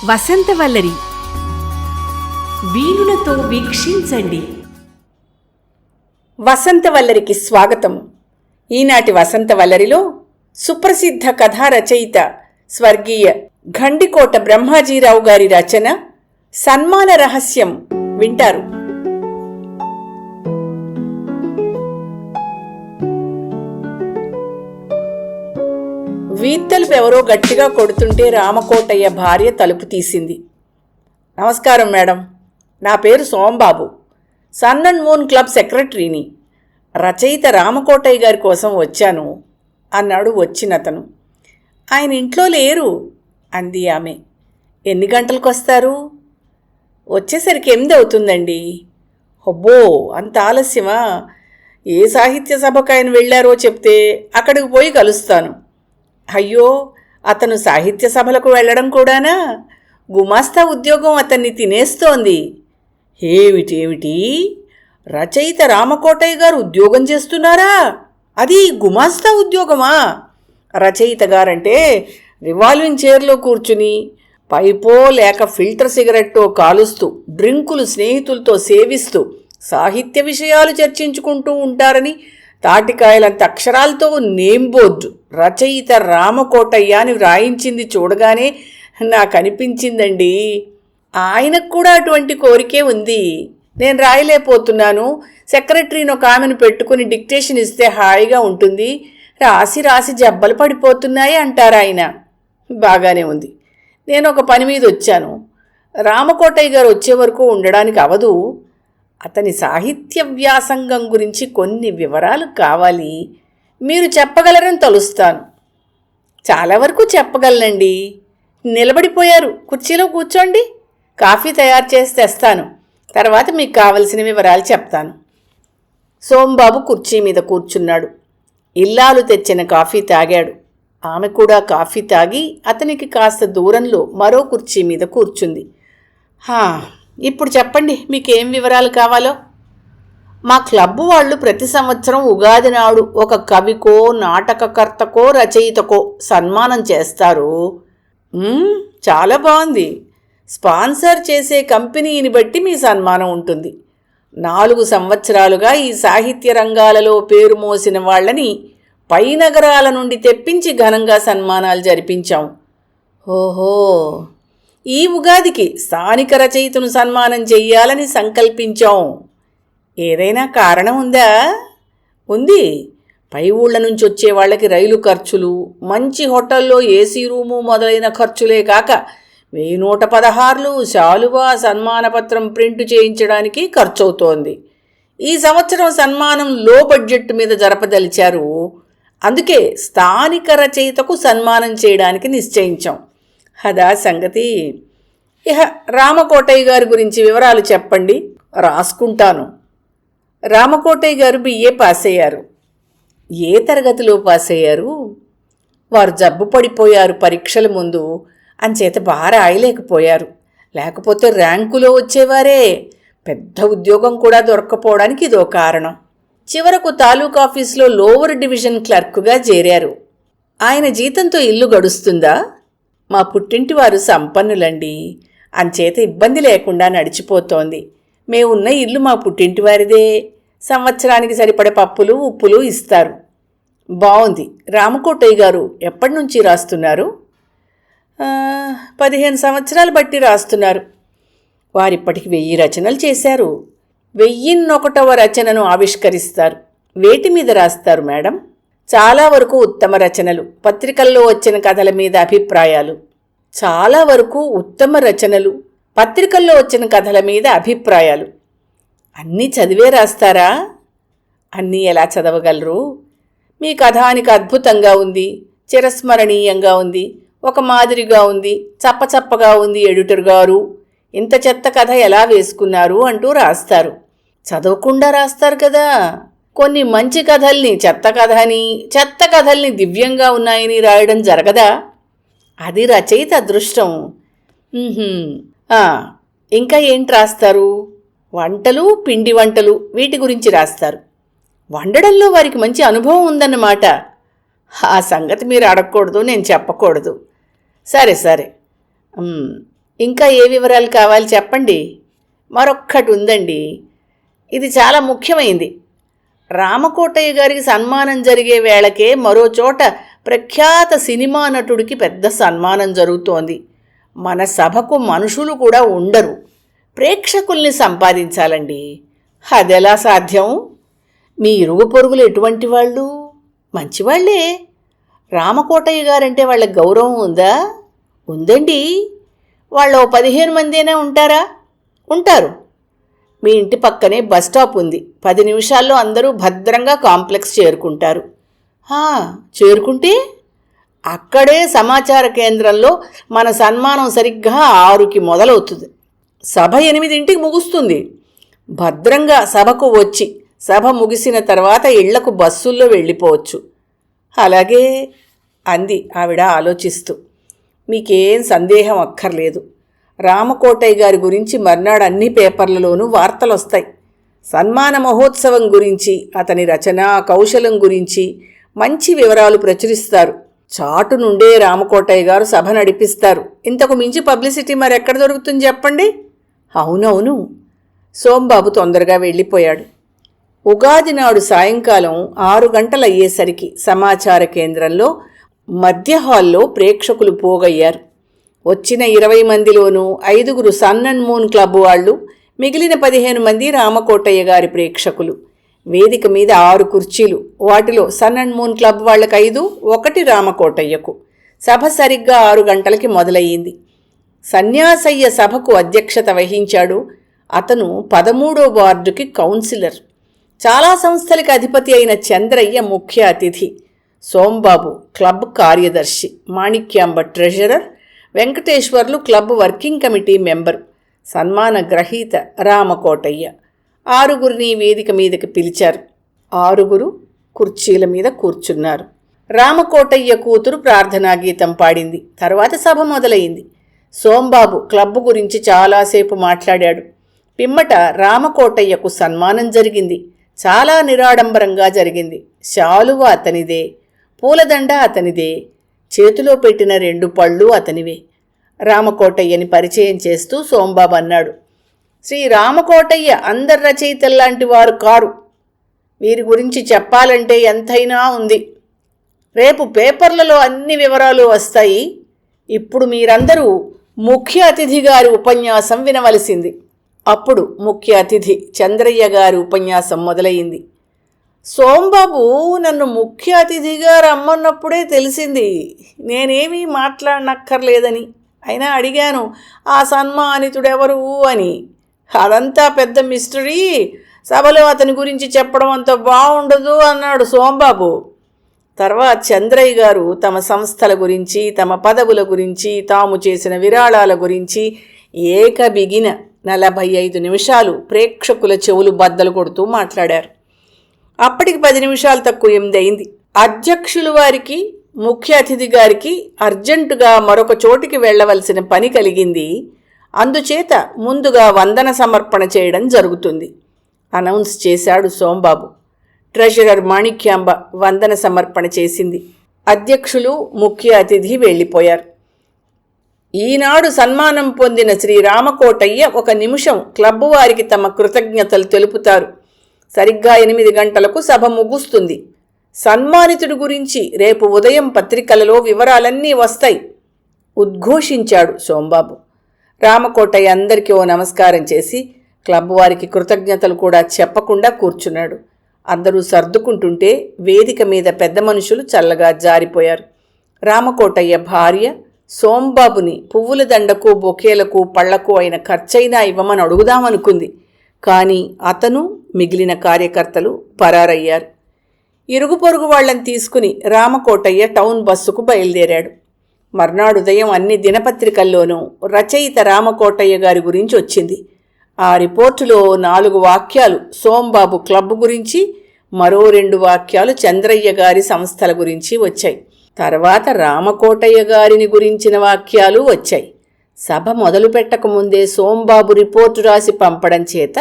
వసంతవల్లరి వీణులతో వీక్షించండి. వసంతవల్లరికి స్వాగతం. ఈనాటి వసంతవల్లరిలో సుప్రసిద్ధ కథా రచయిత స్వర్గీయ ఘండికోట బ్రహ్మాజీరావు గారి రచన సన్మాన రహస్యం వింటారు. వీత్తలుపు ఎవరో గట్టిగా కొడుతుంటే రామకోటయ్య భార్య తలుపు తీసింది. నమస్కారం మేడం, నా పేరు Sombabu, sun and moon club సెక్రటరీని. రచయిత రామకోటయ్య గారి కోసం వచ్చాను అన్నాడు వచ్చినతను. ఆయన ఇంట్లో లేరు అంది ఆమె. ఎన్ని గంటలకు వస్తారు? వచ్చేసరికి 8 అవుతుందండి. అబ్బో, అంత ఆలస్యమా? ఏ సాహిత్య సభకు ఆయన వెళ్ళారో చెప్తే అక్కడికి పోయి కలుస్తాను. అయ్యో, అతను సాహిత్య సభలకు వెళ్ళడం కూడానా? గుమాస్తా ఉద్యోగం అతన్ని తినేస్తోంది. ఏమిటేమిటి, రచయిత రామకోటయ్య గారు ఉద్యోగం చేస్తున్నారా? అది గుమాస్తా ఉద్యోగమా? రచయిత గారంటే రివాల్వింగ్ చైర్లో కూర్చుని పైపో లేక ఫిల్టర్ సిగరెట్టో కాలుస్తూ డ్రింకులు స్నేహితులతో సేవిస్తూ సాహిత్య విషయాలు చర్చించుకుంటూ ఉంటారని తాటికాయలంత అక్షరాలతో నేమ్ బోర్డు రచయిత రామకోటయ్య అని వ్రాయించింది చూడగానే నాకు అనిపించిందండి, ఆయనకు కూడా అటువంటి కోరికే ఉంది. నేను రాయలేకపోతున్నాను, సెక్రటరీని ఒక ఆమెను పెట్టుకుని డిక్టేషన్ ఇస్తే హాయిగా ఉంటుంది, రాసి రాసి జబ్బలు పడిపోతున్నాయి అంటారు ఆయన. బాగానే ఉంది. నేను ఒక పని మీద వచ్చాను. రామకోటయ్య గారు వచ్చే వరకు ఉండడానికి అవదు. అతని సాహిత్య వ్యాసంగం గురించి కొన్ని వివరాలు కావాలి. మీరు చెప్పగలరని తలుస్తాను. చాలా వరకు చెప్పగలనండి. నిలబడిపోయారు, కుర్చీలో కూర్చోండి. కాఫీ తయారు చేసి తెస్తాను. తర్వాత మీకు కావలసిన వివరాలు చెప్తాను. సోంబాబు కుర్చీ మీద కూర్చున్నాడు. ఇల్లాలు తెచ్చిన కాఫీ తాగాడు. ఆమె కూడా కాఫీ తాగి అతనికి కాస్త దూరంలో మరో కుర్చీ మీద కూర్చుంది. ఇప్పుడు చెప్పండి, మీకేం వివరాలు కావాలో. మా క్లబ్బు వాళ్ళు ప్రతి సంవత్సరం ఉగాది నాడు ఒక కవికో నాటకకర్తకో రచయితకో సన్మానం చేస్తారు. చాలా బాగుంది. స్పాన్సర్ చేసే కంపెనీని బట్టి మీ సన్మానం ఉంటుంది. 4 సంవత్సరాలుగా ఈ సాహిత్య రంగాలలో పేరు మోసిన వాళ్ళని పై నగరాల నుండి తెప్పించి ఘనంగా సన్మానాలు జరిపించాం. ఓహో, ఈ ఉగాదికి స్థానిక రచయితను సన్మానం చెయ్యాలని సంకల్పించాం. ఏదైనా కారణం ఉందా? ఉంది. పై ఊళ్ళ నుంచి వచ్చే వాళ్ళకి రైలు ఖర్చులు, మంచి హోటల్లో ఏసీ రూము మొదలైన ఖర్చులే కాక 1116 శాలువా సన్మానపత్రం ప్రింట్ చేయించడానికి ఖర్చవుతోంది. ఈ సంవత్సరం సన్మానం లో బడ్జెట్ మీద జరపదలిచారు. అందుకే స్థానిక రచయితకు సన్మానం చేయడానికి నిశ్చయించాం. అదా సంగతి. రామకోటయ్య గారి గురించి వివరాలు చెప్పండి, రాసుకుంటాను. రామకోటయ్య గారు BA పాస్ అయ్యారు. ఏ తరగతిలో పాస్ అయ్యారు? వారు జబ్బు పడిపోయారు పరీక్షల ముందు, అంచేత బాగా రాయలేకపోయారు. లేకపోతే ర్యాంకులో వచ్చేవారే. పెద్ద ఉద్యోగం కూడా దొరక్కపోవడానికి ఇదో కారణం. చివరకు తాలూకా ఆఫీసులో లోవర్ డివిజన్ క్లర్క్గా చేరారు. ఆయన జీతంతో ఇల్లు గడుస్తుందా? మా పుట్టింటి వారు సంపన్నులండి, అంచేత ఇబ్బంది లేకుండా నడిచిపోతోంది. మేమున్న ఇల్లు మా పుట్టింటి వారిదే. సంవత్సరానికి సరిపడే పప్పులు ఉప్పులు ఇస్తారు. బాగుంది. రామకోటయ్య గారు ఎప్పటి నుంచి రాస్తున్నారు? 15 సంవత్సరాలు బట్టి రాస్తున్నారు. వారిప్పటికి 1000 రచనలు చేశారు. 1001వ రచనను ఆవిష్కరిస్తారు. వేటి మీద రాస్తారు మేడం? చాలా వరకు ఉత్తమ రచనలు, పత్రికల్లో వచ్చిన కథల మీద అభిప్రాయాలు. చాలా వరకు ఉత్తమ రచనలు, పత్రికల్లో వచ్చిన కథల మీద అభిప్రాయాలు. అన్నీ చదివే రాస్తారా? అన్నీ ఎలా చదవగలరు? మీ కథానికి అద్భుతంగా ఉంది, చిరస్మరణీయంగా ఉంది, ఒక మాదిరిగా ఉంది, చప్పచప్పగా ఉంది, ఎడిటర్ గారు ఇంత చెత్త కథ ఎలా వేసుకున్నారు అంటూ రాస్తారు. చదవకుండా రాస్తారు కదా. కొన్ని మంచి కథల్ని చెత్త కథ అని, చెత్త కథల్ని దివ్యంగా ఉన్నాయని రాయడం జరగదా? అది రచయిత అదృష్టం. ఇంకా ఏంటి రాస్తారు? వంటలు, పిండి వంటలు, వీటి గురించి రాస్తారు. వండడంలో వారికి మంచి అనుభవం ఉందన్నమాట. ఆ సంగతి మీరు అడగకూడదు, నేను చెప్పకూడదు. సరే సరే, ఇంకా ఏ వివరాలు కావాలి చెప్పండి. మరొక్కటి ఉందండి, ఇది చాలా ముఖ్యమైంది. రామకోటయ్య గారికి సన్మానం జరిగే వేళకే మరో చోట ప్రఖ్యాత సినిమా నటుడికి పెద్ద సన్మానం జరుగుతోంది. మన సభకు మనుషులు కూడా ఉండరు, ప్రేక్షకుల్ని సంపాదించాలండి. అదెలా సాధ్యం? మీ ఇరుగు పొరుగులు ఎటువంటి వాళ్ళు? మంచివాళ్లే. రామకోటయ్య గారంటే వాళ్ళకి గౌరవం ఉందా? ఉందండి. వాళ్ళు 15 మందేనా ఉంటారా? ఉంటారు. మీ ఇంటి పక్కనే బస్టాప్ ఉంది. 10 నిమిషాల్లో అందరూ భద్రంగా కాంప్లెక్స్ చేరుకుంటారు. చేరుకుంటే అక్కడే సమాచార కేంద్రంలో మన సన్మానం సరిగ్గా 6కి మొదలవుతుంది. సభ 8ంటికి ముగుస్తుంది. భద్రంగా సభకు వచ్చి సభ ముగిసిన తర్వాత ఇళ్లకు బస్సుల్లో వెళ్ళిపోవచ్చు. అలాగే అంది ఆవిడ ఆలోచిస్తూ. మీకేం సందేహం అక్కర్లేదు. రామకోటయ్య గారి గురించి మర్నాడు అన్ని పేపర్లలోనూ వార్తలొస్తాయి. సన్మాన మహోత్సవం గురించి, అతని రచనా కౌశలం గురించి మంచి వివరాలు ప్రచురిస్తారు. చాటు నుండే రామకోటయ్య గారు సభ నడిపిస్తారు. ఇంతకు మించి పబ్లిసిటీ మరెక్కడ దొరుకుతుంది చెప్పండి? అవునవును. సోంబాబు తొందరగా వెళ్ళిపోయాడు. ఉగాది నాడు సాయంకాలం 6 గంటలయ్యేసరికి సమాచార కేంద్రంలో మధ్య హాల్లో ప్రేక్షకులు పోగయ్యారు. వచ్చిన 20 మందిలోనూ 5 సన్ అండ్ మూన్ క్లబ్ వాళ్ళు, మిగిలిన 15 మంది రామకోటయ్య గారి ప్రేక్షకులు. వేదిక మీద 6 కుర్చీలు. వాటిలో సన్ అండ్ మూన్ క్లబ్ వాళ్ళకి 5, 1 రామకోటయ్యకు. సభ సరిగ్గా 6 గంటలకి మొదలయ్యింది. సన్యాసయ్య సభకు అధ్యక్షత వహించాడు. అతను 13వ వార్డుకి కౌన్సిలర్. చాలా సంస్థలకి అధిపతి అయిన చంద్రయ్య ముఖ్య అతిథి. సోంబాబు క్లబ్ కార్యదర్శి, Manikyamba treasurer, Venkateswarlu club working committee member, సన్మాన గ్రహీత రామకోటయ్య. 6 వేదిక మీదకి పిలిచారు. 6 కుర్చీల మీద కూర్చున్నారు. రామకోటయ్య కూతురు ప్రార్థనా గీతం పాడింది. తర్వాత సభ మొదలైంది. సోంబాబు క్లబ్ గురించి చాలాసేపు మాట్లాడాడు. పిమ్మట రామకోటయ్యకు సన్మానం జరిగింది. చాలా నిరాడంబరంగా జరిగింది. శాలువ అతనిదే, పూలదండ అతనిదే, చేతిలో పెట్టిన 2 పళ్ళు అతనివే. రామకోటయ్యని పరిచయం చేస్తూ సోంబాబు అన్నాడు, శ్రీ రామకోటయ్య అందరి రచయితల్లాంటి వారు కారు. వీరి గురించి చెప్పాలంటే ఎంతైనా ఉంది. రేపు పేపర్లలో అన్ని వివరాలు వస్తాయి. ఇప్పుడు మీరందరూ ముఖ్య అతిథి గారి ఉపన్యాసం వినవలసింది. అప్పుడు ముఖ్య అతిథి చంద్రయ్య గారి ఉపన్యాసం మొదలైంది. సోంబాబు నన్ను ముఖ్య అతిథిగా రమ్మన్నప్పుడే తెలిసింది నేనేమీ మాట్లాడనక్కర్లేదని. అయినా అడిగాను, ఆ సన్మానితుడెవరు అని. అదంతా పెద్ద మిస్టరీ, సభలో అతని గురించి చెప్పడం అంత బాగుండదు అన్నాడు సోంబాబు. తర్వాత చంద్రయ్య గారు తమ సంస్థల గురించి, తమ పదవుల గురించి, తాము చేసిన విరాళాల గురించి ఏకబిగిన 45 నిమిషాలు ప్రేక్షకుల చెవులు బద్దలు కొడుతూ మాట్లాడారు. అప్పటికి 10 నిమిషాలు తక్కువ 8 అయింది. అధ్యక్షులు వారికి, ముఖ్య అతిథి గారికి అర్జెంటుగా మరొక చోటికి వెళ్లవలసిన పని కలిగింది. అందుచేత ముందుగా వందన సమర్పణ చేయడం జరుగుతుంది అనౌన్స్ చేశాడు సోంబాబు. ట్రెజరర్ మాణిక్యాంబ వందన సమర్పణ చేసింది. అధ్యక్షులు, ముఖ్య అతిథి వెళ్ళిపోయారు. ఈనాడు సన్మానం పొందిన శ్రీ రామకోటయ్య 1 నిమిషం క్లబ్బు వారికి తమ కృతజ్ఞతలు తెలుపుతారు. సరిగ్గా 8 గంటలకు సభ ముగుస్తుంది. సన్మానితుడి గురించి రేపు ఉదయం పత్రికలలో వివరాలన్నీ వస్తాయి ఉద్ఘోషించాడు సోంబాబు. రామకోటయ్య అందరికీ నమస్కారం చేసి క్లబ్ వారికి కృతజ్ఞతలు కూడా చెప్పకుండా కూర్చున్నాడు. అందరూ సర్దుకుంటుంటే వేదిక మీద పెద్ద మనుషులు చల్లగా జారిపోయారు. రామకోటయ్య భార్య సోంబాబుని పువ్వుల దండకు, బొకేలకు, పళ్లకు అయిన ఖర్చైనా ఇవ్వమని అడుగుదామనుకుంది. కానీ అతను, మిగిలిన కార్యకర్తలు పరారయ్యారు. ఇరుగు పొరుగు వాళ్లను తీసుకుని రామకోటయ్య టౌన్ బస్సుకు బయలుదేరాడు. మర్నాడు ఉదయం అన్ని దినపత్రికల్లోనూ రచయిత రామకోటయ్య గారి గురించి వచ్చింది. ఆ రిపోర్టులో 4 వాక్యాలు సోంబాబు క్లబ్ గురించి, మరో 2 వాక్యాలు చంద్రయ్య గారి సంస్థల గురించి వచ్చాయి. తర్వాత రామకోటయ్య గారిని గురించిన వాక్యాలు వచ్చాయి. సభ మొదలు పెట్టకముందే సోంబాబు రిపోర్టు రాసి పంపడం చేత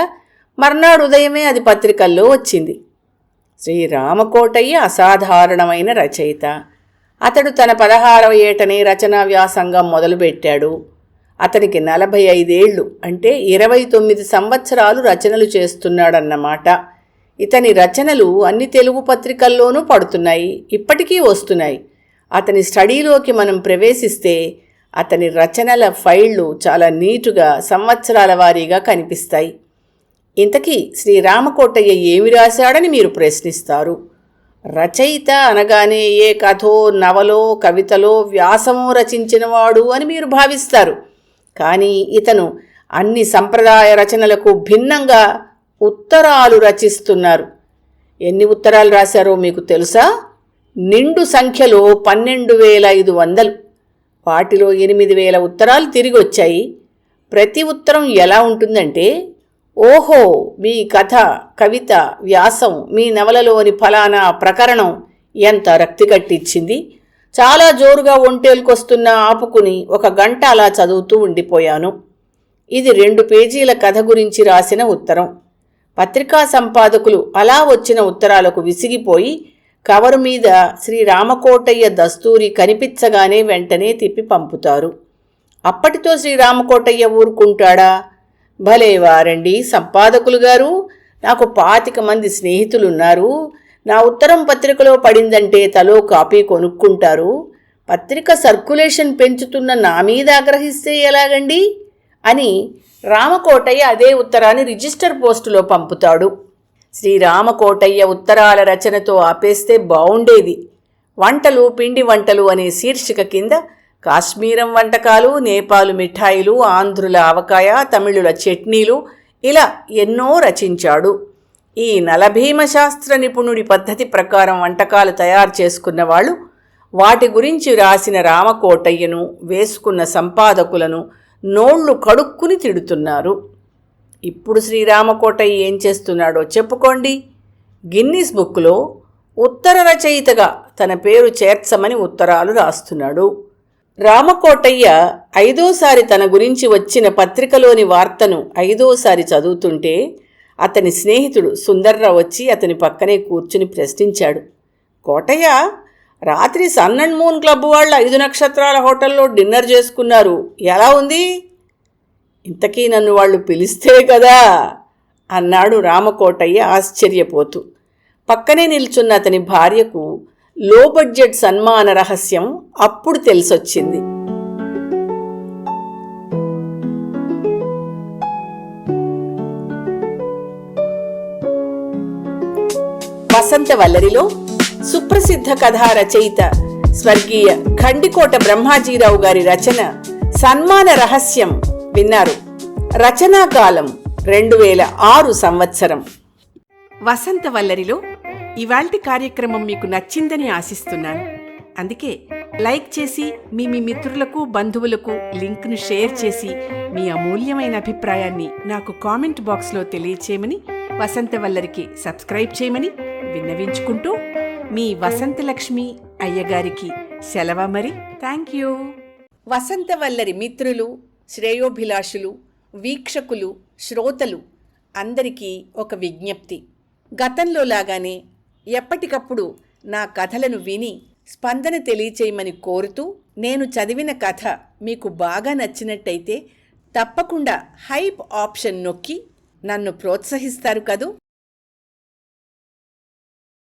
మర్నాడు ఉదయమే అది పత్రికల్లో వచ్చింది. శ్రీ రామకోటయ్య అసాధారణమైన రచయిత. అతడు తన 16వ ఏటనే రచనా వ్యాసంగం మొదలుపెట్టాడు. అతనికి 45 ఏళ్ళు అంటే 29 సంవత్సరాలు రచనలు చేస్తున్నాడన్నమాట. ఇతని రచనలు అన్ని తెలుగు పత్రికల్లోనూ పడుతున్నాయి, ఇప్పటికీ వస్తున్నాయి. అతని స్టడీలోకి మనం ప్రవేశిస్తే అతని రచనల ఫైళ్ళు చాలా నీటుగా సంవత్సరాల వారీగా కనిపిస్తాయి. ఇంతకీ శ్రీరామకోటయ్య ఏమి రాశాడని మీరు ప్రశ్నిస్తారు. రచయిత అనగానే ఏ కథో, నవలో, కవితలో, వ్యాసమో రచించినవాడు అని మీరు భావిస్తారు. కానీ ఇతను అన్ని సంప్రదాయ రచనలకు భిన్నంగా ఉత్తరాలు రచిస్తున్నారు. ఎన్ని ఉత్తరాలు రాశారో మీకు తెలుసా? నిండు సంఖ్యలో 12,500. వాటిలో 8,000 ఉత్తరాలు తిరిగి వచ్చాయి. ప్రతి ఉత్తరం ఎలా ఉంటుందంటే, ఓహో, మీ కథ, కవిత, వ్యాసం, మీ నవలలోని ఫలానా ప్రకరణం ఎంత రక్తి కట్టించింది. చాలా జోరుగా ఒంటేలుకొస్తున్నా ఆపుకుని 1 గంట అలా చదువుతూ ఉండిపోయాను. ఇది 2 పేజీల కథ గురించి రాసిన ఉత్తరం. పత్రికా సంపాదకులు అలా వచ్చిన ఉత్తరాలకు విసిగిపోయి కవరు మీద శ్రీరామకోటయ్య దస్తూరి కనిపించగానే వెంటనే తిప్పి పంపుతారు. అప్పటితో శ్రీరామకోటయ్య ఊరుకుంటాడా? భలేవారండి సంపాదకులు గారు, నాకు 25 మంది స్నేహితులున్నారు. నా ఉత్తరం పత్రికలో పడిందంటే తలో కాపీ కొనుక్కుంటారు. పత్రిక సర్క్యులేషన్ పెంచుతున్న నా మీద ఆగ్రహిస్తే ఎలాగండి అని రామకోటయ్య అదే ఉత్తరాన్ని రిజిస్టర్ పోస్టులో పంపుతాడు. శ్రీరామకోటయ్య ఉత్తరాల రచనతో ఆపేస్తే బావుండేది. వంటలు, పిండి వంటలు అనే శీర్షిక కింద కాశ్మీరం వంటకాలు, నేపాలు మిఠాయిలు, ఆంధ్రుల ఆవకాయ, తమిళుల చట్నీలు, ఇలా ఎన్నో రచించాడు. ఈ నలభీమ శాస్త్ర నిపుణుడి పద్ధతి ప్రకారం వంటకాలు తయారు చేసుకున్న వాళ్ళు వాటి గురించి రాసిన రామకోటయ్యను, వేసుకున్న సంపాదకులను నోళ్లు కడుక్కుని తిడుతున్నారు. ఇప్పుడు శ్రీరామకోటయ్య ఏం చేస్తున్నాడో చెప్పుకోండి. గిన్నిస్ బుక్లో ఉత్తర రచయితగా తన పేరు చేర్చమని ఉత్తరాలు రాస్తున్నాడు. రామకోటయ్య 5వసారి తన గురించి వచ్చిన పత్రికలోని వార్తను 5వసారి చదువుతుంటే అతని స్నేహితుడు సుందర్రావు వచ్చి అతని పక్కనే కూర్చుని ప్రశ్నించాడు. కోటయ్య, రాత్రి సన్ అండ్ మూన్ క్లబ్ వాళ్ళు 5 నక్షత్రాల హోటల్లో డిన్నర్ చేసుకున్నారు, ఎలా ఉంది? ఇంతకీ నన్ను వాళ్ళు పిలిస్తే కదా అన్నాడు రామకోటయ్య ఆశ్చర్యపోతూ. పక్కనే నిల్చున్న అతని భార్యకు లో బడ్జెట్ సన్మాన రహస్యం అప్పుడు తెలిసొచ్చింది. వసంతవల్లరిలో సుప్రసిద్ధ కథా రచయిత స్వర్గీయ ఖండికోట బ్రహ్మాజీరావు గారి రచన సన్మాన రహస్యం విన్నారు. రచనాకాలం 2006 సంవత్సరం. వసంతవల్లరిలో ఇవాల్టి కార్యక్రమం మీకు నచ్చిందని ఆశిస్తున్నాను. అందుకే లైక్ చేసి మీ మిత్రులకు, బంధువులకు లింక్ను షేర్ చేసి మీ అమూల్యమైన అభిప్రాయాన్ని నాకు కామెంట్ బాక్స్లో తెలియచేయమని, వసంతవల్లరికి సబ్స్క్రైబ్ చేయమని విన్నవించుకుంటూ మీ వసంతలక్ష్మి అయ్యగారికి సెలవు. మరి థ్యాంక్ యూ. వసంతవల్లరి మిత్రులు, శ్రేయోభిలాషులు, వీక్షకులు, శ్రోతలు అందరికీ ఒక విజ్ఞప్తి. గతంలో లాగానే ఎప్పటికప్పుడు నా కథలను విని స్పందన తెలియచేయమని కోరుతూ, నేను చదివిన కథ మీకు బాగా నచ్చినట్టయితే తప్పకుండా హైప్ ఆప్షన్ నొక్కి నన్ను ప్రోత్సహిస్తారు కదూ.